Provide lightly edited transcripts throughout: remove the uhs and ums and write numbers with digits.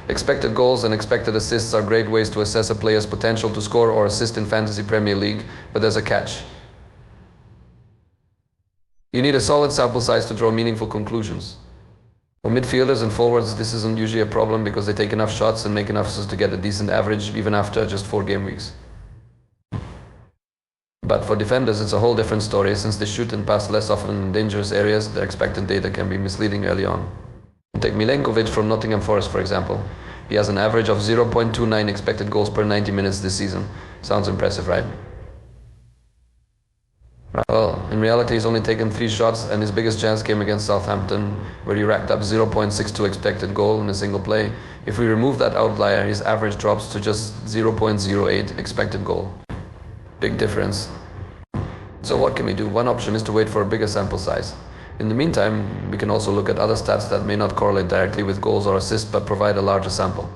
Expected goals and expected assists are great ways to assess a player's potential to score or assist in Fantasy Premier League, but there's a catch. You need a solid sample size to draw meaningful conclusions. For midfielders and forwards, this isn't usually a problem because they take enough shots and make enough assists to get a decent average even after just 4 game weeks. But for defenders, it's a whole different story. Since they shoot and pass less often in dangerous areas, their expected data can be misleading early on. Take Milenkovic from Nottingham Forest, for example. He has an average of 0.29 expected goals per 90 minutes this season. Sounds impressive, right? Well, in reality, he's only taken 3 shots, and his biggest chance came against Southampton, where he racked up 0.62 expected goal in a single play. If we remove that outlier, his average drops to just 0.08 expected goal. Big difference. So what can we do? One option is to wait for a bigger sample size. In the meantime, we can also look at other stats that may not correlate directly with goals or assists, but provide a larger sample.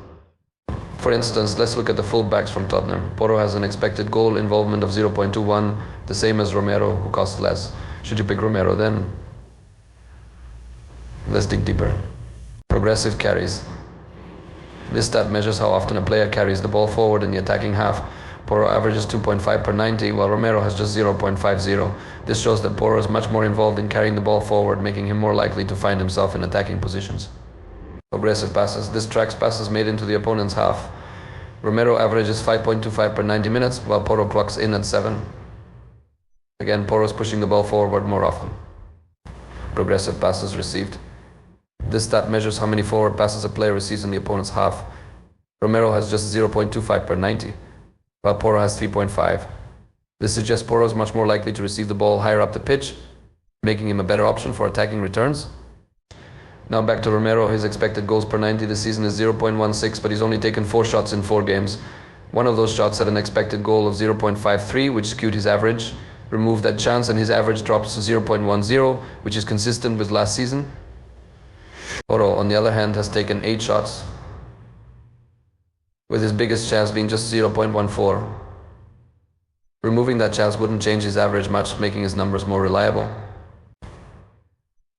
For instance, let's look at the full-backs from Tottenham. Porro has an expected goal involvement of 0.21, the same as Romero, who costs less. Should you pick Romero then? Let's dig deeper. Progressive carries. This stat measures how often a player carries the ball forward in the attacking half. Porro averages 2.5 per 90, while Romero has just 0.50. This shows that Porro is much more involved in carrying the ball forward, making him more likely to find himself in attacking positions. Progressive passes. This tracks passes made into the opponent's half. Romero averages 5.25 per 90 minutes, while Porro clocks in at 7. Again, Porro is pushing the ball forward more often. Progressive passes received. This stat measures how many forward passes a player receives in the opponent's half. Romero has just 0.25 per 90. While Porro has 3.5. This suggests Porro is much more likely to receive the ball higher up the pitch, making him a better option for attacking returns. Now back to Romero. His expected goals per 90 this season is 0.16, but he's only taken 4 shots in 4 games. One of those shots had an expected goal of 0.53, which skewed his average. Remove that chance and his average drops to 0.10, which is consistent with last season. Porro, on the other hand, has taken 8 shots, with his biggest chance being just 0.14. Removing that chance wouldn't change his average much, making his numbers more reliable.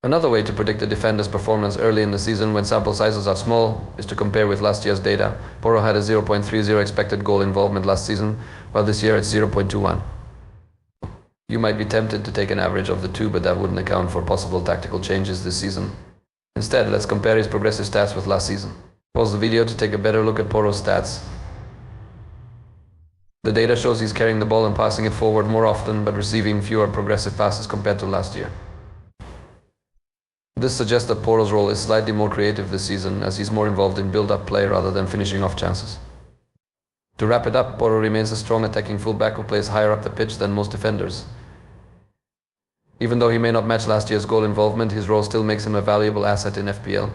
Another way to predict a defender's performance early in the season when sample sizes are small is to compare with last year's data. Porro had a 0.30 expected goal involvement last season, while this year it's 0.21. You might be tempted to take an average of the two, but that wouldn't account for possible tactical changes this season. Instead, let's compare his progressive stats with last season. Pause the video to take a better look at Porro's stats. The data shows he's carrying the ball and passing it forward more often, but receiving fewer progressive passes compared to last year. This suggests that Porro's role is slightly more creative this season, as he's more involved in build-up play rather than finishing off chances. To wrap it up, Porro remains a strong attacking fullback who plays higher up the pitch than most defenders. Even though he may not match last year's goal involvement, his role still makes him a valuable asset in FPL.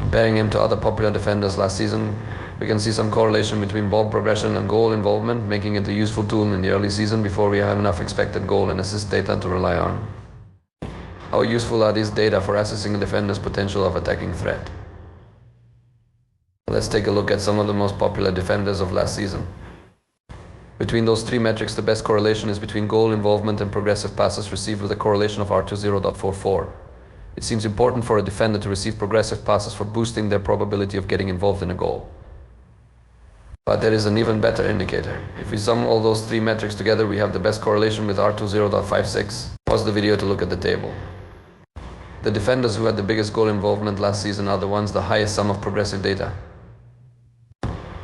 Comparing him to other popular defenders last season, we can see some correlation between ball progression and goal involvement, making it a useful tool in the early season before we have enough expected goal and assist data to rely on. How useful are these data for assessing a defender's potential of attacking threat? Let's take a look at some of the most popular defenders of last season. Between those 3 metrics, the best correlation is between goal involvement and progressive passes received, with a correlation of R20.44. It seems important for a defender to receive progressive passes for boosting their probability of getting involved in a goal. But there is an even better indicator. If we sum all those 3 metrics together, we have the best correlation with R20.56. Pause the video to look at the table. The defenders who had the biggest goal involvement last season are the ones the highest sum of progressive data.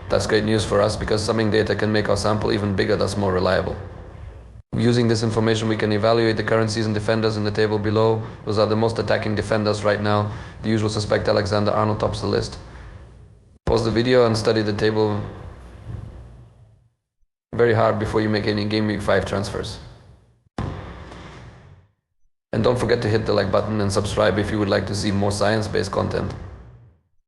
That's great news for us, because summing data can make our sample even bigger, thus more reliable. Using this information, we can evaluate the current season defenders in the table below. Those are the most attacking defenders right now. The usual suspect Alexander-Arnold tops the list. Pause the video and study the table very hard before you make any Game Week 5 transfers. And don't forget to hit the like button and subscribe if you would like to see more science-based content.